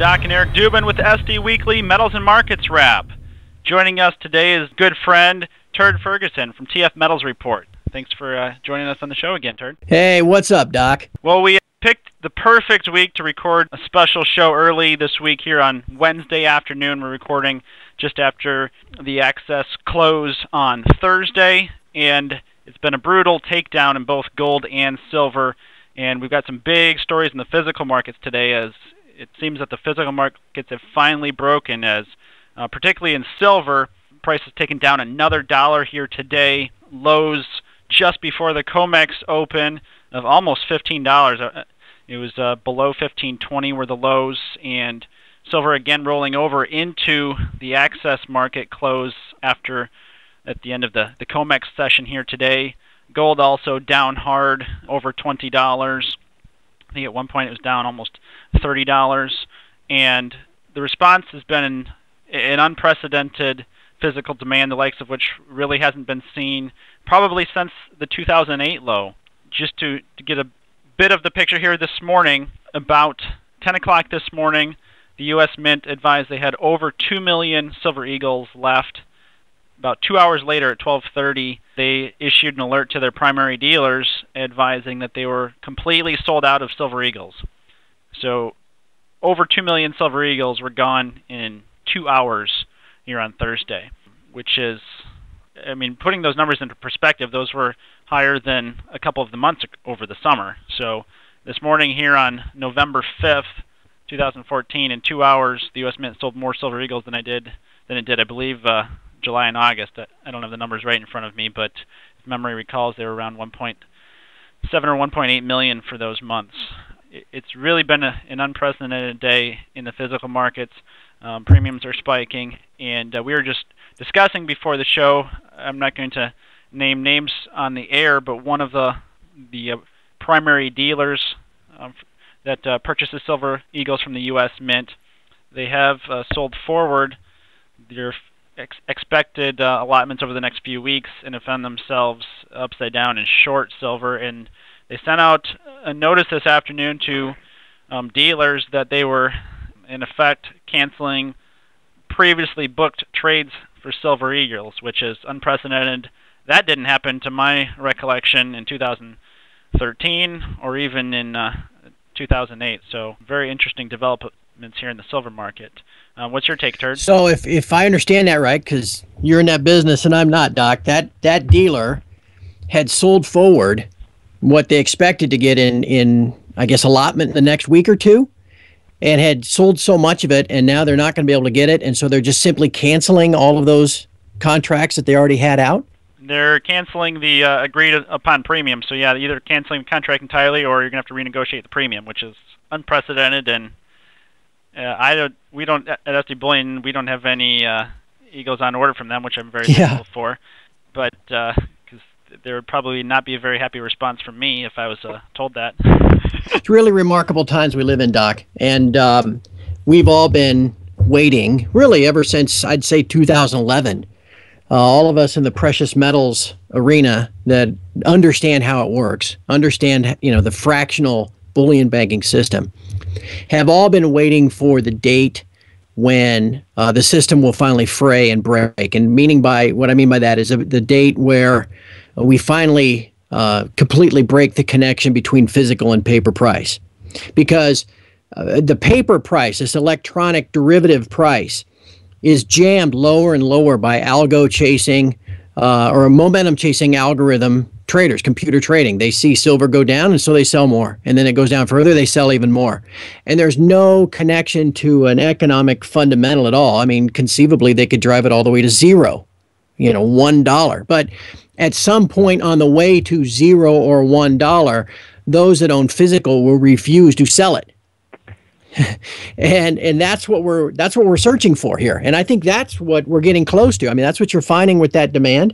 Doc and Eric Dubin with the SD Weekly Metals and Markets Wrap. Joining us today is good friend Turd Ferguson from TF Metals Report. Thanks for joining us on the show again, Turd. Hey, what's up, Doc? Well, we picked the perfect week to record a special show early this week here on Wednesday afternoon. We're recording just after the access close on Thursday, and it's been a brutal takedown in both gold and silver. And we've got some big stories in the physical markets today, as it seems that the physical markets have finally broken, as particularly in silver, price has taken down another $1 here today. Lows just before the COMEX open of almost $15. It was below $15.20 were the lows, and silver again rolling over into the access market close after at the end of the COMEX session here today. Gold also down hard, over $20. I think at one point it was down almost $30. And the response has been an unprecedented physical demand, the likes of which really hasn't been seen probably since the 2008 low. Just to get a bit of the picture here this morning, about 10 o'clock this morning, the U.S. Mint advised they had over 2 million Silver Eagles left. About 2 hours later at 12:30, they issued an alert to their primary dealers advising that they were completely sold out of Silver Eagles. So over 2 million Silver Eagles were gone in 2 hours here on Thursday, which is, I mean, putting those numbers into perspective, those were higher than a couple of the months over the summer. So this morning here on November 5th, 2014, in 2 hours, the U.S. Mint sold more Silver Eagles than it did, I believe, July and August. I don't have the numbers right in front of me, but if memory recalls, they were around 1.7 or 1.8 million for those months. It's really been an unprecedented day in the physical markets. Premiums are spiking, and we were just discussing before the show, I'm not going to name names on the air, but one of the primary dealers that purchases Silver Eagles from the U.S. Mint, they have sold forward their expected allotments over the next few weeks and have found themselves upside down in short silver. And they sent out a notice this afternoon to dealers that they were, in effect, canceling previously booked trades for Silver Eagles, which is unprecedented. That didn't happen, to my recollection, in 2013 or even in 2008. So very interesting developments here in the silver market. What's your take, Turd? So if I understand that right, because you're in that business and I'm not, Doc, that dealer had sold forward what they expected to get in I guess, allotment in the next week or two, and had sold so much of it, and now they're not going to be able to get it, and so they're just simply canceling all of those contracts that they already had out? They're canceling the agreed upon premium. So yeah, either canceling the contract entirely, or you're going to have to renegotiate the premium, which is unprecedented. And we don't at SD Bullion, we don't have any Eagles on order from them, which I'm very thankful for. But because there would probably not be a very happy response from me if I was told that. It's really remarkable times we live in, Doc, and we've all been waiting really ever since, I'd say, 2011. All of us in the precious metals arena that understand how it works, understand, the fractional bullion banking system, have all been waiting for the date when the system will finally fray and break. And what I mean by that is the date where we finally completely break the connection between physical and paper price. Because the paper price, this electronic derivative price, is jammed lower and lower by algo chasing or a momentum chasing algorithm traders, computer trading. They see silver go down, and so they sell more. And then it goes down further, they sell even more. And there's no connection to an economic fundamental at all. I mean, conceivably, they could drive it all the way to zero, $1. But at some point on the way to $0 or $1, those that own physical will refuse to sell it. and that's what we're searching for here. And I think that's what we're getting close to. I mean, that's what you're finding with that demand.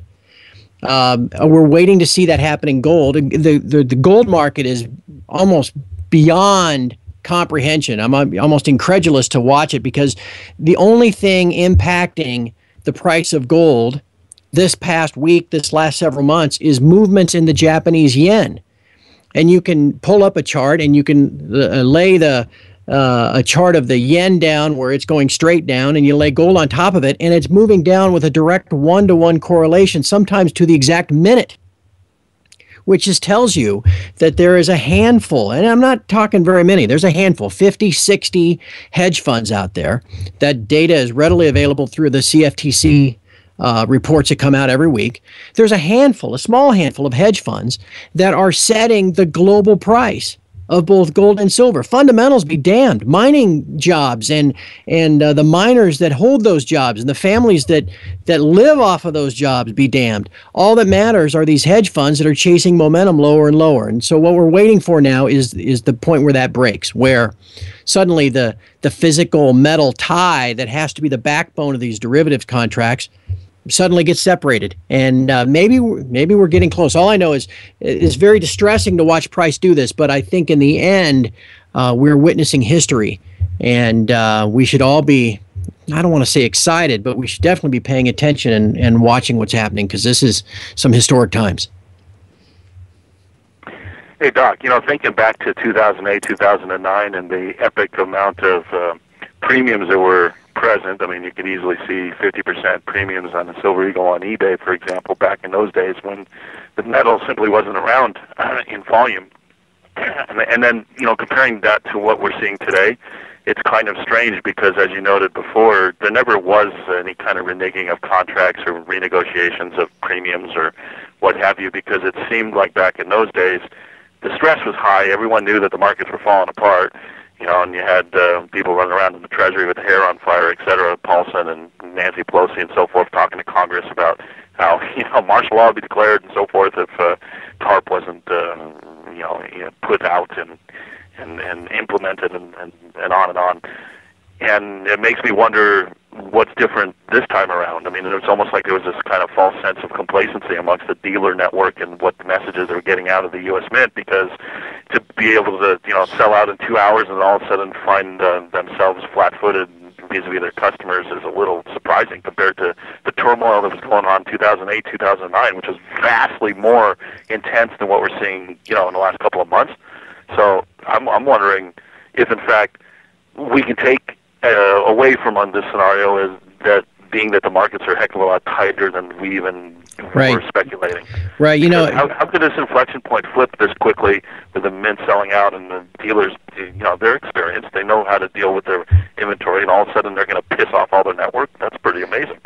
We're waiting to see that happen in gold. The gold market is almost beyond comprehension. I'm almost incredulous to watch it, because the only thing impacting the price of gold this past week, this last several months, is movements in the Japanese yen. And you can pull up a chart and you can lay the a chart of the yen down where it's going straight down, and you lay gold on top of it, and it's moving down with a direct one-to-one correlation, sometimes to the exact minute, which just tells you that there is a handful, and I'm not talking very many, there's a handful, 50, 60 hedge funds out there. That data is readily available through the CFTC reports that come out every week. There's a handful, a small handful of hedge funds that are setting the global price of both gold and silver. Fundamentals be damned. Mining jobs and the miners that hold those jobs and the families that live off of those jobs be damned. All that matters are these hedge funds that are chasing momentum lower and lower. And so what we're waiting for now is the point where that breaks, where suddenly the physical metal tie that has to be the backbone of these derivatives contracts suddenly gets separated, and maybe we're getting close. All I know is it's very distressing to watch price do this, but I think in the end we're witnessing history, and we should all be, I don't want to say excited, but we should definitely be paying attention and watching what's happening, because this is some historic times. Hey, Doc, thinking back to 2008, 2009, and the epic amount of premiums that were present. I mean, you could easily see 50% premiums on the Silver Eagle on eBay, for example, back in those days when the metal simply wasn't around in volume. And then, comparing that to what we're seeing today, it's kind of strange because, as you noted before, there never was any kind of reneging of contracts or renegotiations of premiums or what have you, because it seemed like back in those days the stress was high. Everyone knew that the markets were falling apart. And you had people running around in the Treasury with hair on fire, et cetera, Paulson and Nancy Pelosi and so forth, talking to Congress about how, martial law would be declared and so forth if TARP wasn't, put out and implemented and on and on. And it makes me wonder what's different this time around. I mean, it was almost like there was this kind of false sense of complacency amongst the dealer network and what messages they were getting out of the U.S. Mint, because to be able to, sell out in 2 hours and all of a sudden find themselves flat-footed vis-a-vis their customers is a little surprising compared to the turmoil that was going on in 2008, 2009, which was vastly more intense than what we're seeing, in the last couple of months. So I'm wondering if, in fact, we can take away from on this scenario is that being that the markets are a heck of a lot tighter than we even were speculating. Right. How could this inflection point flip this quickly with the mint selling out and the dealers, they're experienced, they know how to deal with their inventory, and all of a sudden they're going to piss off all their network? That's pretty amazing.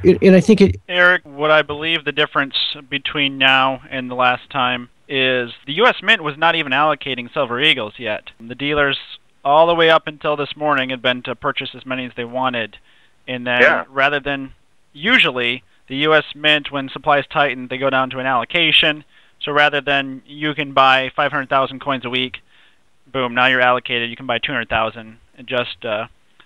And I think Eric, what I believe the difference between now and the last time is the U.S. Mint was not even allocating Silver Eagles yet. The dealers all the way up until this morning had been to purchase as many as they wanted. And then rather than usually the U.S. Mint, when supplies tighten, they go down to an allocation. So rather than you can buy 500,000 coins a week, boom, now you're allocated. You can buy 200,000 and just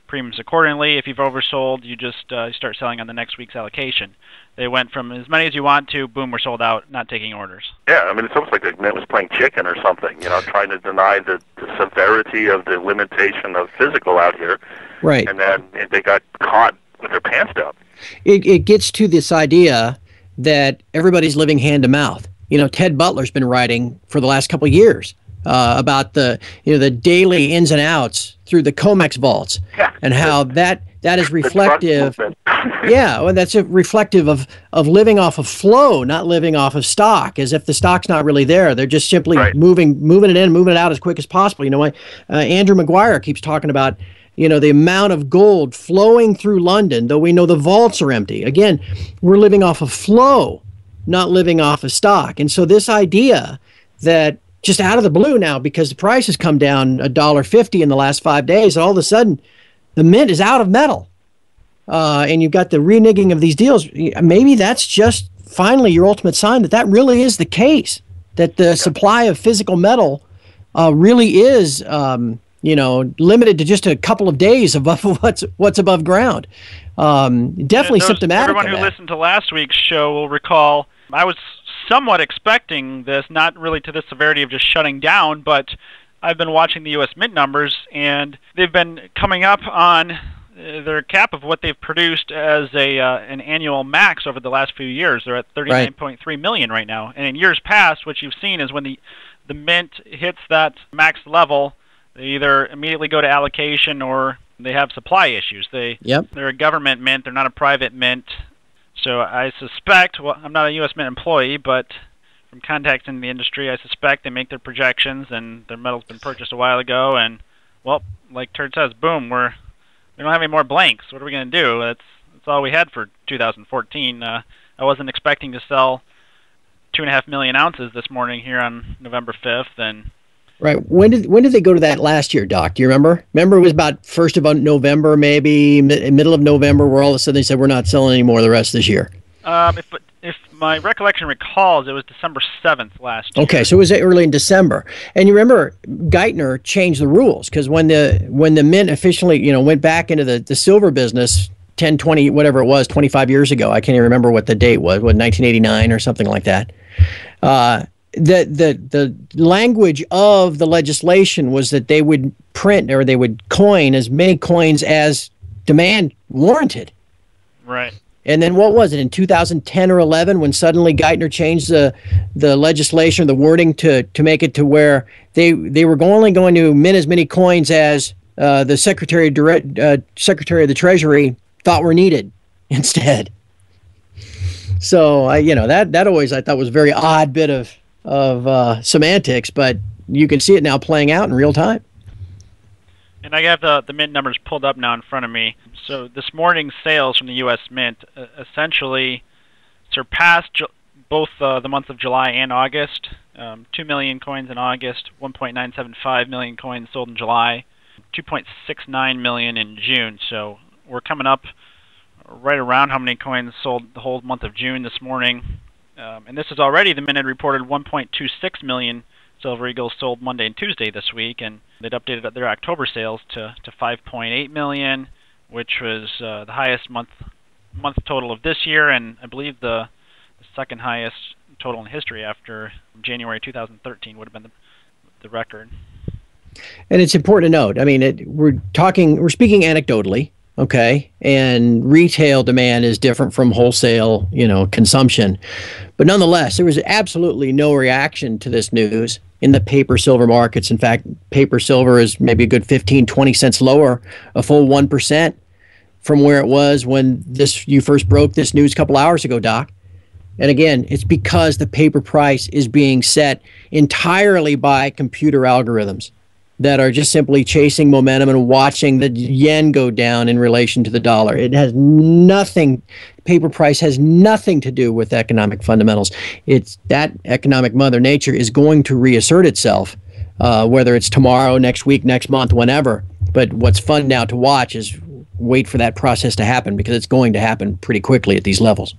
premiums accordingly. If you've oversold, you just start selling on the next week's allocation. They went from as many as you want to, boom, we're sold out, not taking orders. Yeah, I mean, it's almost like the Mint was playing chicken or something, trying to deny the severity of the limitation of physical out here. Right. And then they got caught with their pants down. It gets to this idea that everybody's living hand to mouth. Ted Butler's been writing for the last couple of years about the daily ins and outs through the COMEX vaults, and how that is reflective. Well, that's reflective of living off of flow, not living off of stock, as if the stock's not really there. They're just simply moving it in, moving it out as quick as possible. Andrew Maguire keeps talking about the amount of gold flowing through London, though we know the vaults are empty. Again, we're living off of flow, not living off of stock. And so this idea that just out of the blue now, because the price has come down $1.50 in the last 5 days, and all of a sudden the mint is out of metal, and you've got the reneging of these deals, maybe that's just finally your ultimate sign that really is the case, that the supply of physical metal really is limited to just a couple of days above what's above ground. Definitely symptomatic. Everyone who listened to last week's show will recall I was somewhat expecting this, not really to the severity of just shutting down, but I've been watching the U.S. Mint numbers, and they've been coming up on their cap of what they've produced as an annual max over the last few years. They're at 39.3 million right now. And in years past, what you've seen is when the Mint hits that max level, They either immediately go to allocation or they have supply issues. Yep. They're a government mint. They're not a private mint. So I suspect, well, I'm not a U.S. Mint employee, but from contacts in the industry, I suspect they make their projections and their metal's been purchased a while ago. And, well, like Turd says, boom, we don't have any more blanks. What are we going to do? That's all we had for 2014. I wasn't expecting to sell 2.5 million ounces this morning here on November 5th. And right. When did they go to that last year, Doc? Do you remember? Remember it was about 1st of November, maybe middle of November, where all of a sudden they said we're not selling any more the rest of this year. If my recollection recalls, it was December 7th last year. Okay, so it was early in December. And you remember Geithner changed the rules because when the mint officially, went back into the silver business 10, 20, whatever it was, 25 years ago, I can't even remember what the date was, 1989 or something like that. The language of the legislation was that they would print or they would coin as many coins as demand warranted. Right. And then what was it, in 2010 or 11 when suddenly Geithner changed the legislation, the wording to make it to where they were only going to mint as many coins as the Secretary of the Treasury thought were needed instead. So that always I thought was a very odd bit of semantics, but you can see it now playing out in real time. And I have the mint numbers pulled up now in front of me. So this morning's sales from the U.S. Mint essentially surpassed both the months of July and August. 2 million coins in August, 1.975 million coins sold in July, 2.69 million in June. So we're coming up right around how many coins sold the whole month of June this morning. And this is already, the Mint had reported 1.26 million Silver Eagles sold Monday and Tuesday this week, and they'd updated their October sales to 5.8 million, which was the highest month total of this year, and I believe the second highest total in history after January 2013 would have been the record. And it's important to note, I mean, we're speaking anecdotally, okay, and retail demand is different from wholesale, consumption. But nonetheless, there was absolutely no reaction to this news in the paper silver markets. In fact, paper silver is maybe a good 15, 20 cents lower, a full 1% from where it was when you first broke this news a couple hours ago, Doc. And again, it's because the paper price is being set entirely by computer algorithms that are just simply chasing momentum and watching the yen go down in relation to the dollar. It has nothing, paper price has nothing to do with economic fundamentals. It's that economic mother nature is going to reassert itself, whether it's tomorrow, next week, next month, whenever. But what's fun now to watch is wait for that process to happen, because it's going to happen pretty quickly at these levels.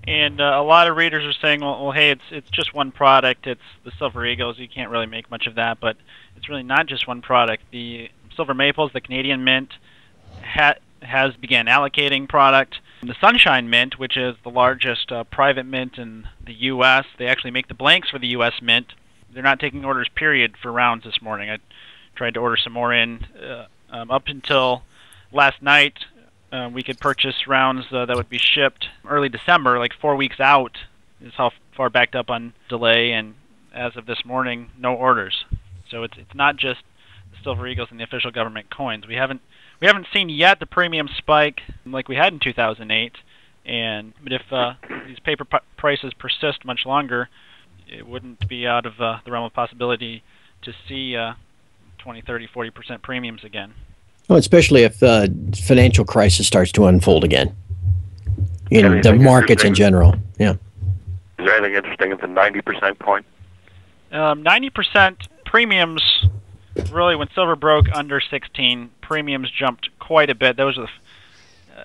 And a lot of readers are saying, well, hey, it's just one product. It's the Silver Eagles. You can't really make much of that, but it's really not just one product. The Silver Maples, the Canadian Mint, has began allocating product. The Sunshine Mint, which is the largest private mint in the U.S., they actually make the blanks for the U.S. Mint. They're not taking orders, period, for rounds this morning. I tried to order some more in. Up until last night, we could purchase rounds that would be shipped early December, like 4 weeks out is how far backed up on delay, and as of this morning, no orders. So it's not just the Silver Eagles and the official government coins. We haven't seen yet the premium spike like we had in 2008, but if these paper prices persist much longer, it wouldn't be out of the realm of possibility to see 20, 30, 40% premiums again. Well, especially if the financial crisis starts to unfold again in the markets in general. Yeah. Is there anything interesting in the 90% coin? 90% premiums, really, when silver broke under 16, premiums jumped quite a bit. Those are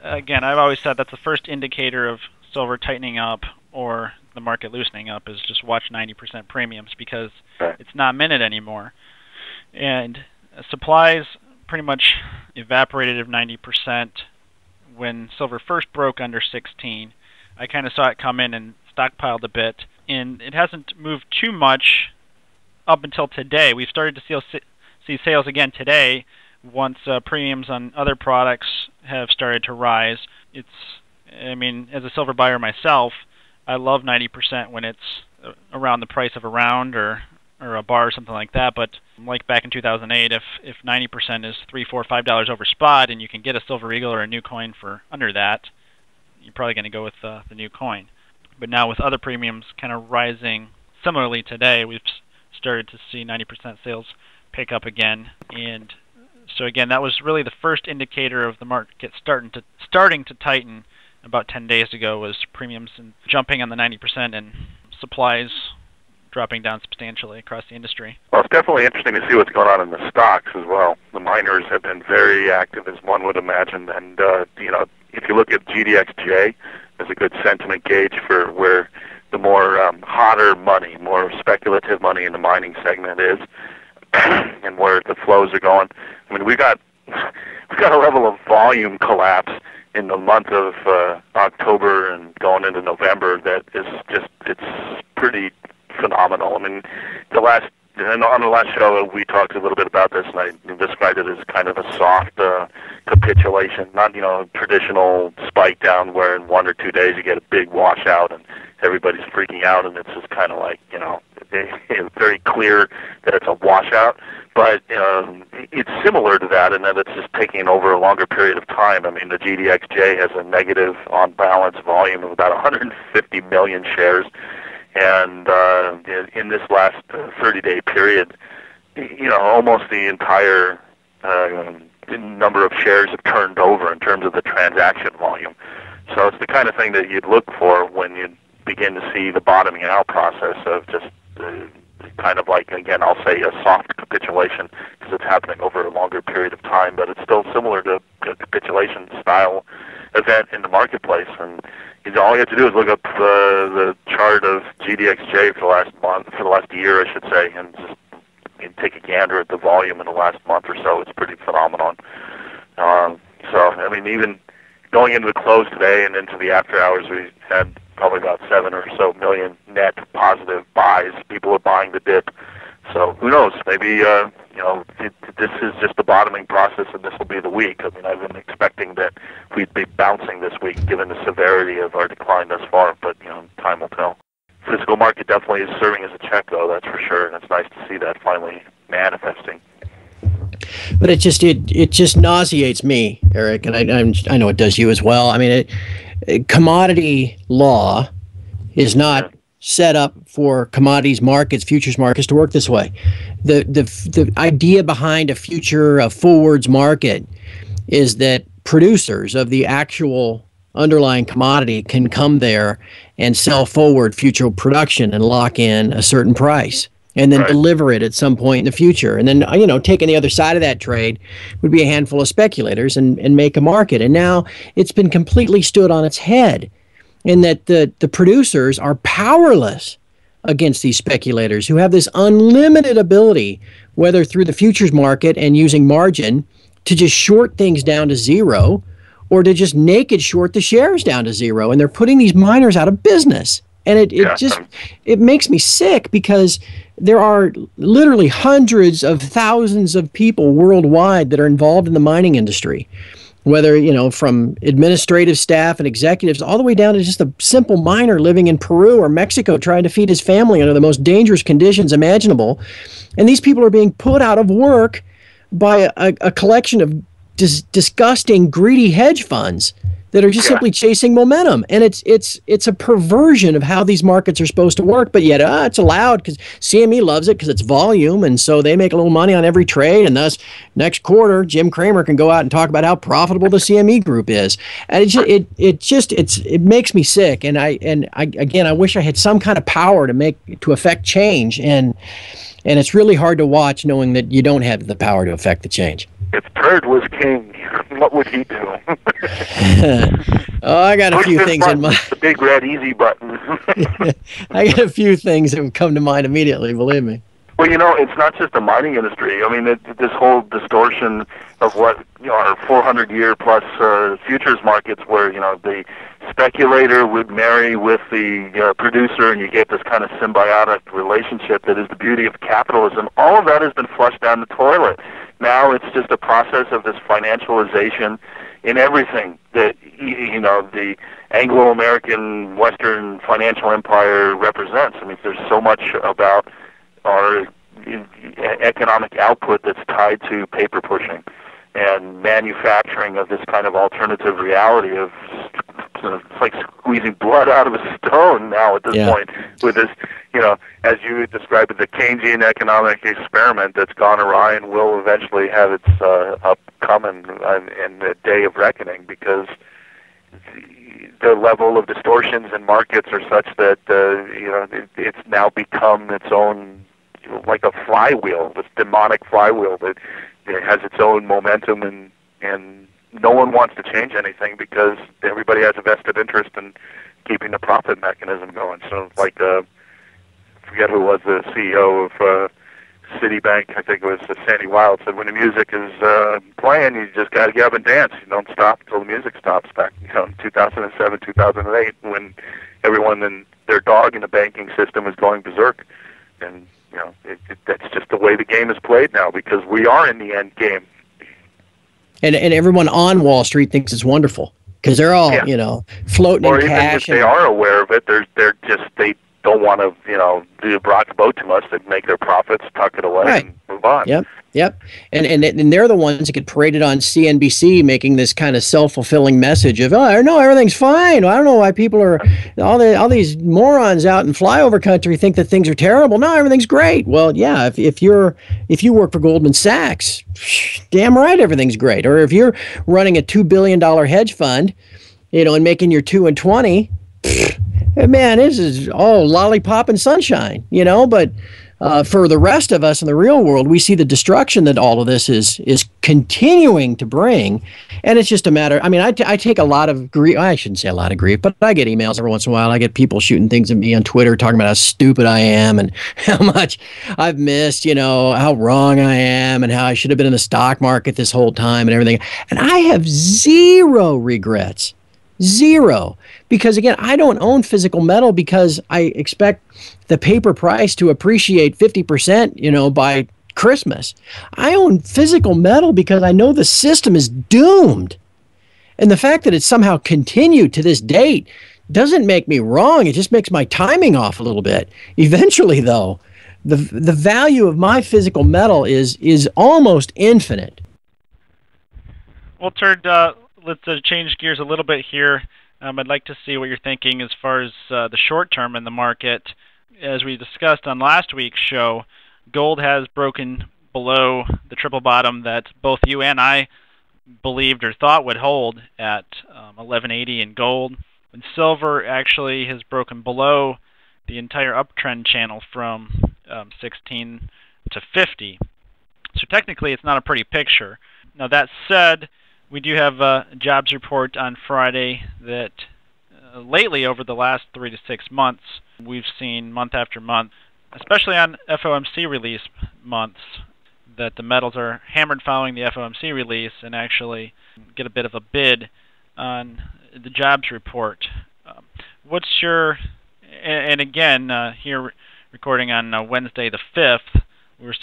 again, I've always said that's the first indicator of silver tightening up or the market loosening up, is just watch 90% premiums, because it's not minted anymore. And supplies pretty much evaporated of 90% when silver first broke under 16. I kind of saw it come in and stockpiled a bit, and it hasn't moved too much up until today. We've started to see sales again today once premiums on other products have started to rise. I mean, as a silver buyer myself, I love 90% when it's around the price of a round or or a bar or something like that. But like back in 2008, if 90% is $3, $4, $5 over spot, and you can get a Silver Eagle or a new coin for under that, you're probably going to go with the new coin. But now with other premiums kind of rising similarly today, we've started to see 90% sales pick up again. And so again, that was really the first indicator of the market starting to tighten about 10 days ago, was premiums and jumping on the 90% and supplies dropping down substantially across the industry. Well, it's definitely interesting to see what's going on in the stocks as well. The miners have been very active, as one would imagine, and if you look at GDXJ as a good sentiment gauge for where the more hotter money, more speculative money in the mining segment is, and where the flows are going. I mean, we've got a level of volume collapse in the month of October and going into November that is it's pretty phenomenal. I mean, on the last show we talked a little bit about this, and I described it as kind of a soft capitulation, not traditional spike down where in 1 or 2 days you get a big washout and everybody's freaking out, and it's just kind of like it's very clear that it's a washout. But it's similar to that in that it's just taking over a longer period of time. I mean, the GDXJ has a negative on-balance volume of about 150 million shares. And in this last 30-day period, almost the entire number of shares have turned over in terms of the transaction volume. So it's the kind of thing that you'd look for when you begin to see the bottoming out process of just kind of like, again, I'll say a soft capitulation because it's happening over a longer period of time, but it's still similar to a capitulation style event in the marketplace. And all you have to do is look up the chart of GDXJ for the last year, I should say, and just take a gander at the volume in the last month or so. It's pretty phenomenal. So, I mean, even going into the close today and into the after hours, we had probably about 7 or so million net positive buys. People are buying the dip. So who knows? Maybe this is just the bottoming process, and this will be the week. I mean, I've been expecting that we'd be bouncing this week, given the severity of our decline thus far. But time will tell. Physical market definitely is serving as a check, though. That's for sure, and it's nice to see that finally manifesting. But it just nauseates me, Eric, and I know it does you as well. I mean, commodity law is not set up for commodities markets, futures markets to work this way. The idea behind a forwards market is that producers of the actual underlying commodity can come there and sell forward future production and lock in a certain price, and then deliver it at some point in the future. And then, taking the other side of that trade would be a handful of speculators and make a market. And now it's been completely stood on its head in that the producers are powerless against these speculators who have this unlimited ability, whether through the futures market and using margin, to just short things down to zero or to just naked short the shares down to zero. And they're putting these miners out of business. And it makes me sick because there are literally hundreds of thousands of people worldwide that are involved in the mining industry, whether, from administrative staff and executives all the way down to just a simple miner living in Peru or Mexico trying to feed his family under the most dangerous conditions imaginable. And these people are being put out of work by a collection of disgusting, greedy hedge funds that are just simply chasing momentum. And it's a perversion of how these markets are supposed to work, but yet it's allowed because CME loves it because it's volume, and so they make a little money on every trade, and thus next quarter Jim Cramer can go out and talk about how profitable the CME group is. And it makes me sick, and I wish I had some kind of power to affect change, and it's really hard to watch knowing that you don't have the power to affect the change. If Bird was king, what would he do? I got a few things in mind. The big red easy button. I got a few things that would come to mind immediately, believe me. Well, it's not just the mining industry. I mean, this whole distortion of what our 400-year plus futures markets, where the speculator would marry with the producer, and you get this kind of symbiotic relationship that is the beauty of capitalism. All of that has been flushed down the toilet. Now it's just a process of this financialization in everything that the Anglo-American Western financial empire represents. I mean, there's so much about are economic output that's tied to paper pushing and manufacturing of this kind of alternative reality of sort of like squeezing blood out of a stone now at this point with this, as you described it, the Keynesian economic experiment that's gone awry and will eventually have its upcoming in the day of reckoning, because the level of distortions in markets are such that it's now become its own, like a flywheel, this demonic flywheel that has its own momentum, and no one wants to change anything because everybody has a vested interest in keeping the profit mechanism going. So, like, forget who was the CEO of Citibank, I think it was Sandy Wilde, said when the music is playing, you just got to get up and dance. You don't stop until the music stops. Back in 2007, 2008, when everyone and their dog in the banking system is going berserk. And that's just the way the game is played now, because we are in the end game. And everyone on Wall Street thinks it's wonderful because they're all floating in cash. Or even if they are aware of it, they don't want to rock the boat too much. They make their profits, tuck it away, and move on. Yep. And they're the ones that get paraded on CNBC making this kind of self-fulfilling message of, oh, no, everything's fine. I don't know why people are, all these morons out in flyover country think that things are terrible. No, everything's great. Well, yeah, if you work for Goldman Sachs, damn right everything's great. Or if you're running a $2 billion hedge fund, and making your 2 and 20, man, this is all lollipop and sunshine, but for the rest of us in the real world, we see the destruction that all of this is continuing to bring. And it's just a matter, I take a lot of grief. I shouldn't say a lot of grief, but I get emails every once in a while. I get people shooting things at me on Twitter talking about how stupid I am and how much I've missed, how wrong I am and how I should have been in the stock market this whole time and everything. And I have zero regrets. Zero. Because again, I don't own physical metal because I expect the paper price to appreciate 50%, by Christmas. I own physical metal because I know the system is doomed. And the fact that it's somehow continued to this date doesn't make me wrong. It just makes my timing off a little bit. Eventually, though, the value of my physical metal is almost infinite. Well, Turd, let's change gears a little bit here. I'd like to see what you're thinking as far as the short term in the market. As we discussed on last week's show, gold has broken below the triple bottom that both you and I believed or thought would hold at 1180 in gold. And silver actually has broken below the entire uptrend channel from 16 to 50. So technically it's not a pretty picture. Now that said, we do have a jobs report on Friday that lately over the last 3 to 6 months, we've seen month after month, especially on FOMC release months, that the metals are hammered following the FOMC release and actually get a bit of a bid on the jobs report. What's your, and again, here recording on Wednesday the 5th, we're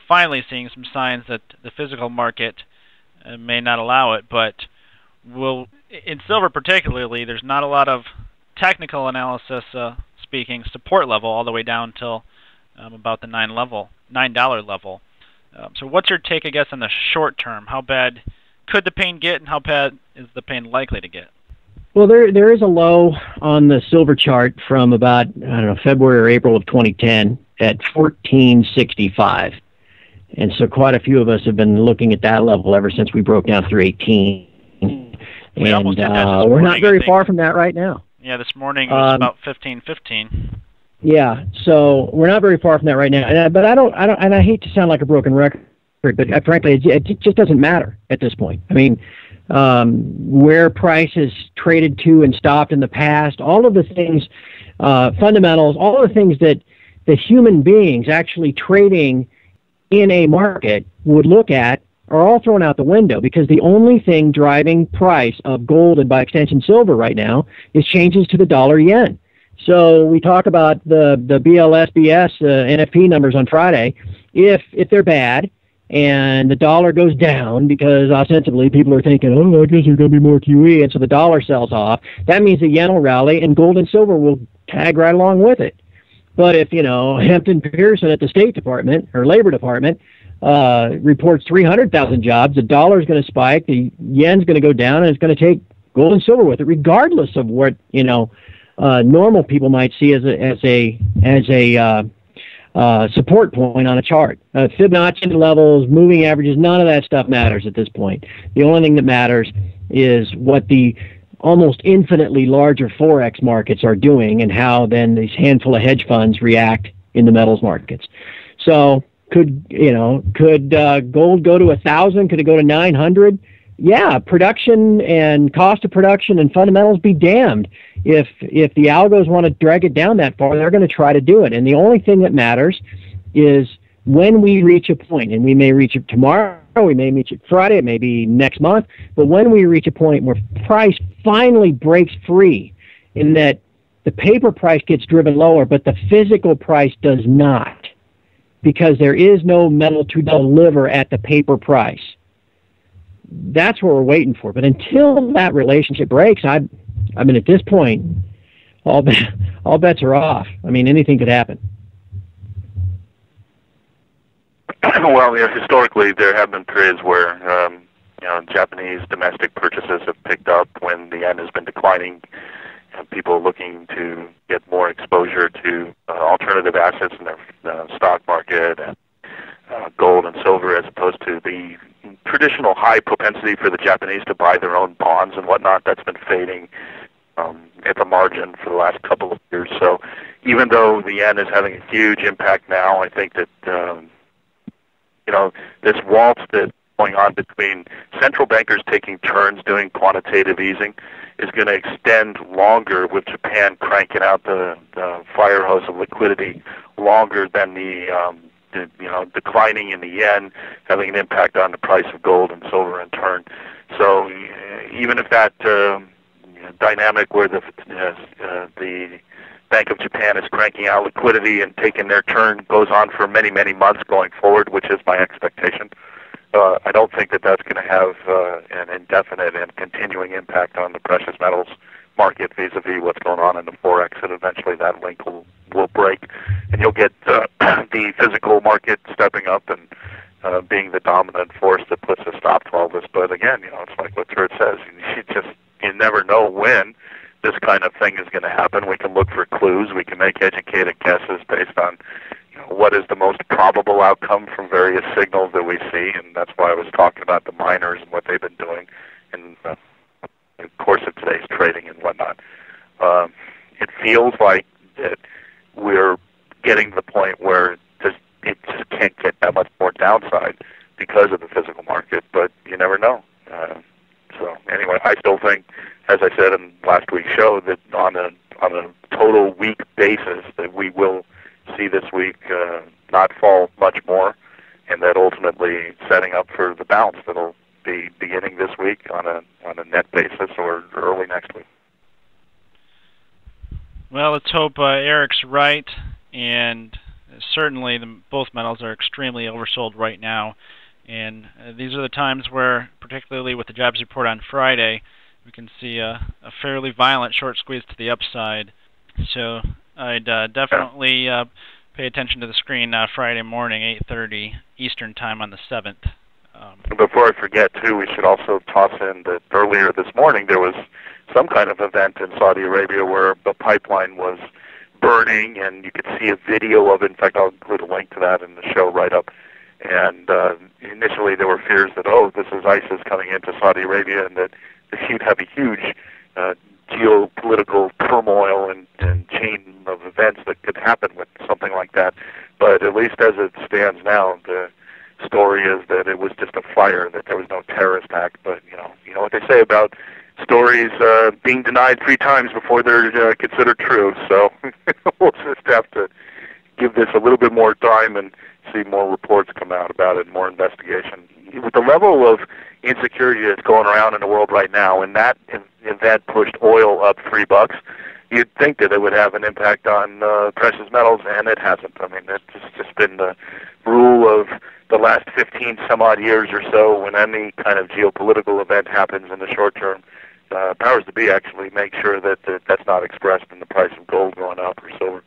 finally seeing some signs that the physical market may not allow it, but in silver particularly, there's not a lot of technical analysis speaking support level all the way down till about the $9 level. So what's your take, I guess, on the short term? How bad could the pain get, and how bad is the pain likely to get? Well, there is a low on the silver chart from about, February or April of 2010 at 1465. And so quite a few of us have been looking at that level ever since we broke down through 18. And we're not very far from that right now. Yeah, this morning it was about 15.15. Yeah, so we're not very far from that right now. But I don't, and I hate to sound like a broken record, but frankly, it just doesn't matter at this point. Where prices traded to and stopped in the past, all of the things, fundamentals, all of the things that human beings actually trading in a market would look at are all thrown out the window, because the only thing driving price of gold and by extension silver right now is changes to the dollar yen. So we talk about the BLSBS NFP numbers on Friday. If they're bad and the dollar goes down because ostensibly people are thinking, I guess there's going to be more QE, and so the dollar sells off, that means the yen will rally and gold and silver will tag right along with it. But if, Hampton Pearson at the State Department or Labor Department reports 300,000 jobs, the dollar's going to spike, the yen's going to go down, and it's going to take gold and silver with it, regardless of what, normal people might see as a support point on a chart. Fibonacci levels, moving averages, none of that stuff matters at this point. The only thing that matters is what the almost infinitely larger Forex markets are doing and how then these handful of hedge funds react in the metals markets. So could gold go to 1,000? Could it go to 900? Yeah, production and cost of production and fundamentals be damned. If the algos want to drag it down that far, they're going to try to do it. And the only thing that matters is when we reach a point, and we may reach it tomorrow, we may reach it Friday, it may be next month, but when we reach a point where price finally breaks free, in that the paper price gets driven lower, but the physical price does not, because there is no metal to deliver at the paper price. That's what we're waiting for. But until that relationship breaks, I mean, at this point, all bets are off. I mean, anything could happen. Well, historically, there have been periods where Japanese domestic purchases have picked up when the yen has been declining. People looking to get more exposure to alternative assets in their stock market and gold and silver, as opposed to the traditional high propensity for the Japanese to buy their own bonds and whatnot. That's been fading at the margin for the last couple of years. So even though the yen is having a huge impact now, I think that this waltz that's going on between central bankers taking turns doing quantitative easing is going to extend longer, with Japan cranking out the fire hose of liquidity longer than the declining in the yen having an impact on the price of gold and silver in turn. So even if that dynamic where the Bank of Japan is cranking out liquidity and taking their turn goes on for many, many months going forward, which is my expectation, I don't think that that's going to have an indefinite and continuing impact on the precious metals market vis-a-vis what's going on in the Forex, and eventually that link will break, and you'll get the physical market stepping up and being the dominant force that puts a stop to all this. But again, it's like what Kurt says, you never know when this kind of thing is going to happen. We can look for clues. We can make educated guesses based on what is the most probable outcome from various signals that we see, and that's why I was talking about the miners and what they've been doing in the course of today's trading and whatnot. It feels like that we're getting to the point where it just can't get that much more downside because of the physical market, but you never know. So anyway, I still think, as I said in last week's show, that on a total week basis, that we will see this week not fall much more, and that ultimately setting up for the bounce that'll be beginning this week on a net basis or early next week. Well, let's hope Eric's right, and certainly both metals are extremely oversold right now. And these are the times where, particularly with the jobs report on Friday, we can see a fairly violent short squeeze to the upside. So I'd definitely pay attention to the screen Friday morning, 8:30 Eastern Time on the 7th. Before I forget, too, we should also toss in that earlier this morning there was some kind of event in Saudi Arabia where the pipeline was burning, and you could see a video of it. In fact, I'll include a link to that in the show write-up. And initially there were fears that, this is ISIS coming into Saudi Arabia, and that you'd have a huge geopolitical turmoil and chain of events that could happen with something like that. But at least as it stands now, the story is that it was just a fire, that there was no terrorist act. But you know what they say about stories being denied 3 times before they're considered true. So we'll just have to give this a little bit more time and see more reports come out about it, more investigation. With the level of insecurity that's going around in the world right now, and that event pushed oil up $3, you'd think that it would have an impact on precious metals, and it hasn't. I mean, it's just been the rule of the last 15 some odd years or so. When any kind of geopolitical event happens in the short term, powers to be actually make sure that that's not expressed in the price of gold going up or silver.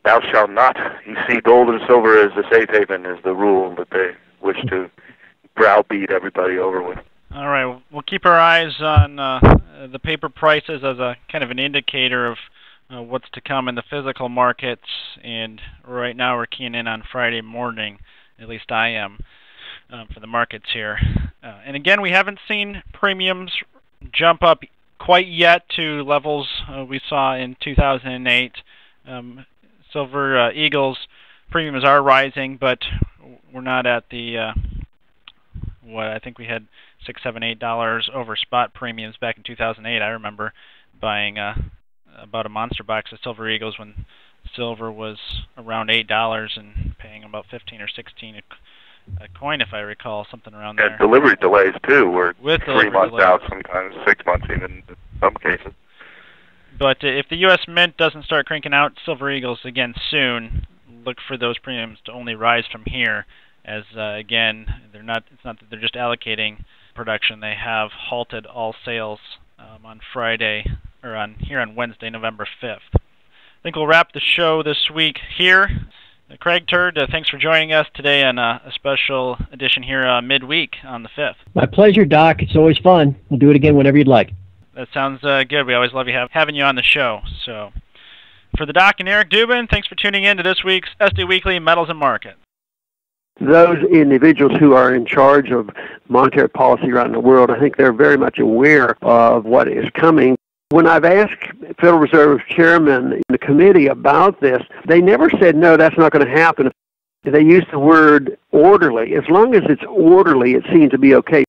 thou shalt not. You see, gold and silver as the safe haven is the rule that they wish to browbeat everybody over with. All right, we'll keep our eyes on the paper prices as a kind of an indicator of what's to come in the physical markets. And right now we're keying in on Friday morning, at least I am, for the markets here. And again, we haven't seen premiums jump up quite yet to levels we saw in 2008. Silver Eagles premiums are rising, but we're not at the what I think we had $6, $7, $8 over spot premiums back in 2008. I remember buying about a monster box of Silver Eagles when silver was around $8 and paying about 15 or 16 a coin, if I recall, something around there. And delivery delays too, were with 3 months delays out, sometimes 6 months even in some cases. But if the U.S. Mint doesn't start cranking out Silver Eagles again soon, look for those premiums to only rise from here. As again, they're not. It's not that they're just allocating production. They have halted all sales on Friday or on Wednesday, November 5th. I think we'll wrap the show this week here. Craig Turd, thanks for joining us today on a special edition here midweek on the 5th. My pleasure, Doc. It's always fun. We'll do it again whenever you'd like. That sounds good. We always love having you on the show. So, for the Doc and Eric Dubin, thanks for tuning in to this week's SD Weekly Metals and Markets. Those individuals who are in charge of monetary policy around the world, I think they're very much aware of what is coming. When I've asked Federal Reserve Chairman in the committee about this, they never said, no, that's not going to happen. They used the word orderly. As long as it's orderly, it seems to be okay.